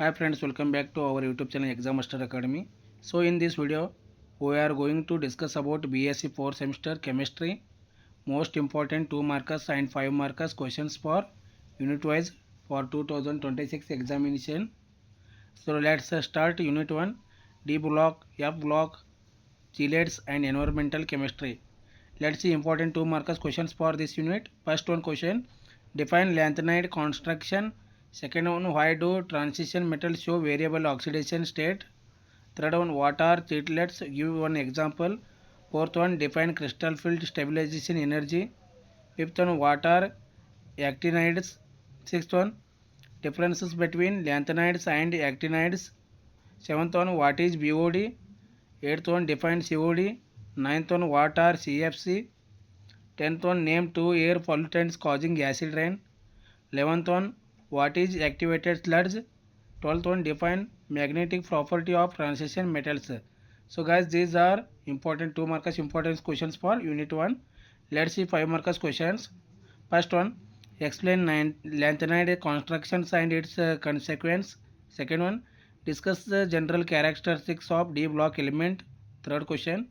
Hi friends, welcome back to our YouTube channel Exam Master Academy. So in this video we are going to discuss about BSc 4th semester chemistry, most important 2 markers and 5 markers questions for unit wise for 2026 examination. So let's start unit 1, D block, F block, chelates and environmental chemistry. Let's see important 2 markers questions for this unit. First one question, define lanthanide construction. Second one, why do transition metals show variable oxidation state? Third one, what are chelates? Give one example. Fourth one, define crystal field stabilization energy. Fifth one, what are actinides? Sixth one, differences between lanthanides and actinides. Seventh one, what is BOD? Eighth one, define COD. Ninth one, what are CFC? 10th one, name 2 air pollutants causing acid rain. 11th one, what is activated sludge? 12th one, define magnetic property of transition metals. So guys, these are important 2 markers important questions for unit 1. Let's see 5 markers questions. First one, explain lanthanide constructions and its consequence. Second one, discuss the general characteristics of D block element. Third question,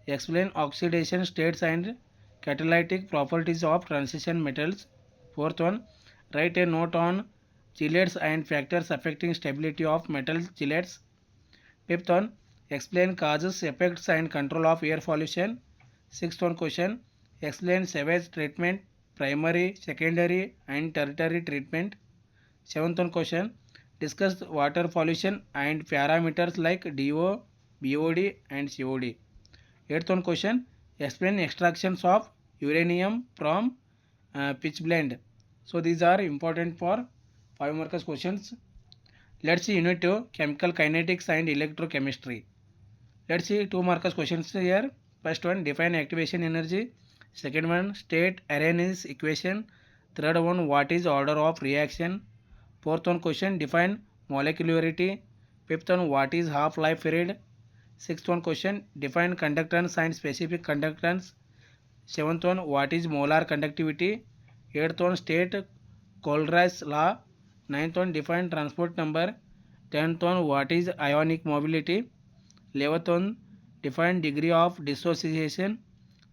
explain oxidation states and catalytic properties of transition metals. Fourth one, write a note on chelates and factors affecting stability of metal chelates. Fifth one, explain causes, effects and control of air pollution. Sixth one question, explain sewage treatment, primary, secondary and tertiary treatment. Seventh one question, discuss water pollution and parameters like DO, BOD and COD. Eighth one question, explain extractions of uranium from pitchblende. So these are important for 5 markers questions. Let's see unit 2, chemical kinetics and electrochemistry. Let's see 2 markers questions here. First one, define activation energy. Second one, state Arrhenius equation. Third one, what is order of reaction? Fourth one question, define molecularity. Fifth one, what is half-life period? Sixth one question, define conductance and specific conductance. Seventh one, what is molar conductivity? Eighth one, state Coleridge's law. Ninth one, define transport number. 10th one, what is ionic mobility? 11th one, define degree of dissociation.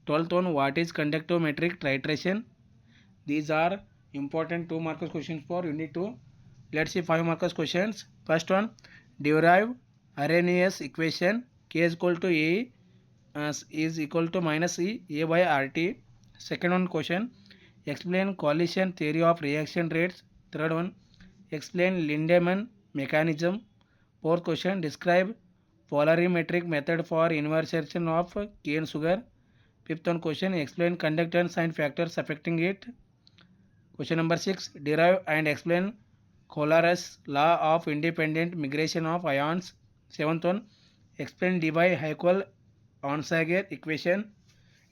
12th one, what is conductometric titration? These are important 2 markers questions for unit 2. Let's see 5 markers questions. First one, derive Arrhenius equation. K is equal to A is equal to minus E A by RT. Second one question, explain coalition theory of reaction rates. Third one, explain Lindemann mechanism. Fourth question, describe polarimetric method for inversion of cane sugar. Fifth one question, explain conductance and factors affecting it. Question number 6, derive and explain Coleridge's law of independent migration of ions. Seventh one, explain Debye-Heckel-Onsager equation.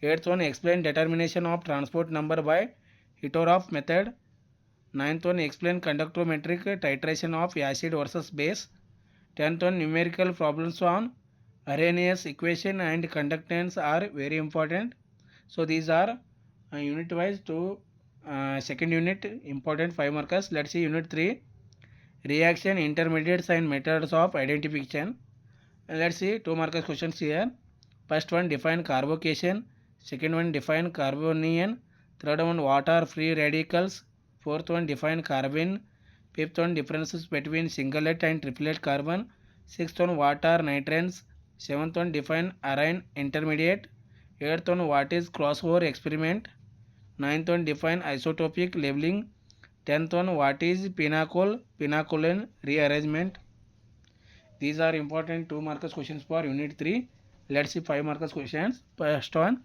Eighth one, explain determination of transport number by Hittorf method. Ninth one, explain conductometric titration of acid versus base. 10th one, numerical problems on Arrhenius equation and conductance are very important. So these are unit wise to second unit important 5 markers. Let's see unit 3, reaction intermediates and methods of identification. Let's see 2 markers questions here. First one, define carbocation. Second one, define carbonion. Third one, what are free radicals? Fourth one, define carbene. Fifth one, differences between singlet and triplet carbon. Sixth one, what are nitrates? Seventh one, define arine intermediate. Eighth one, what is crossover experiment? Ninth one, define isotopic labeling. 10th one, what is phenol rearrangement? These are important 2 markers questions for unit 3. Let's see 5 markers questions. First one,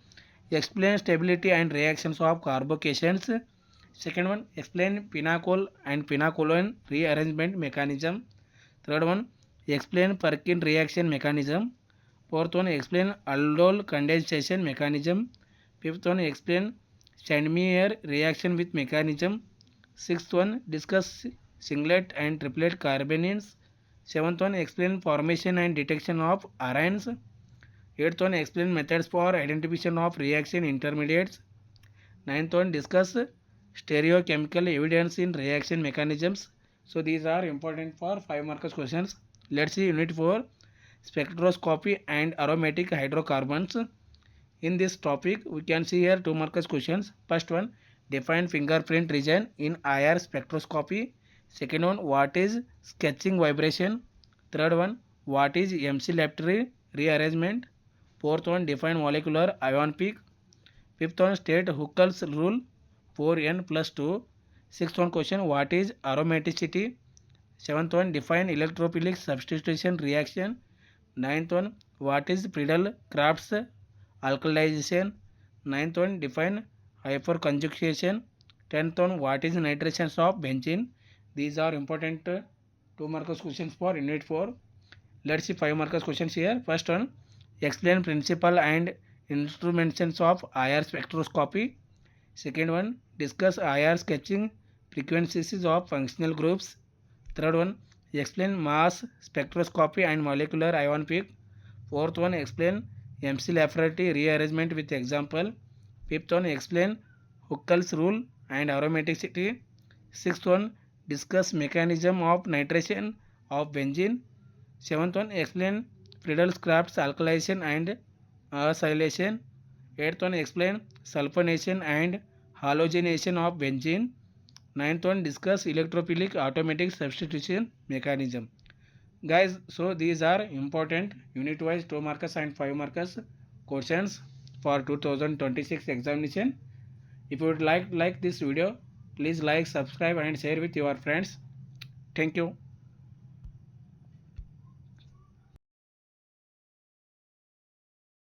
explain stability and reactions of carbocations. Second one, explain phenol and phenolene rearrangement mechanism. Third one, explain Perkin reaction mechanism. Fourth one, explain aldol condensation mechanism. Fifth one, explain Sandmeyer reaction with mechanism. Sixth one, discuss singlet and triplet carbanions. Seventh one, explain formation and detection of arines. Eighth one, explain methods for identification of reaction intermediates. Ninth one, discuss stereochemical evidence in reaction mechanisms. So these are important for 5 markers questions. Let's see unit 4, spectroscopy and aromatic hydrocarbons. In this topic we can see here 2 markers questions. First one, define fingerprint region in IR spectroscopy. Second one, what is sketching vibration. Third one, what is MC Leptre rearrangement. Fourth one, define molecular ion peak. Fifth one, state Huckel's rule 4n plus 2. Sixth one question, what is aromaticity. Seventh one, define electrophilic substitution reaction. Ninth one, what is Friedel-Crafts alkalization. Ninth one, define hyperconjugation. Tenth one, what is nitrations of benzene. These are important 2 markers questions for unit 4. Let's see 5 markers questions here. First one, explain principle and instrumentations of IR spectroscopy. Second one, discuss IR sketching frequencies of functional groups. Third one, explain mass spectroscopy and molecular ion peak. Fourth one, explain MC Lafferty rearrangement with example. Fifth one, explain Huckel's rule and aromaticity. Sixth one, discuss mechanism of nitration of benzene. Seventh one, explain Friedel-Crafts alkylation and acylation. Eighth one, explain sulfonation and halogenation of benzene. Ninth one, discuss electrophilic automatic substitution mechanism. Guys, so these are important unit wise 2 markers and 5 markers questions for 2026 examination. If you would like this video, please like, subscribe and share with your friends. Thank you.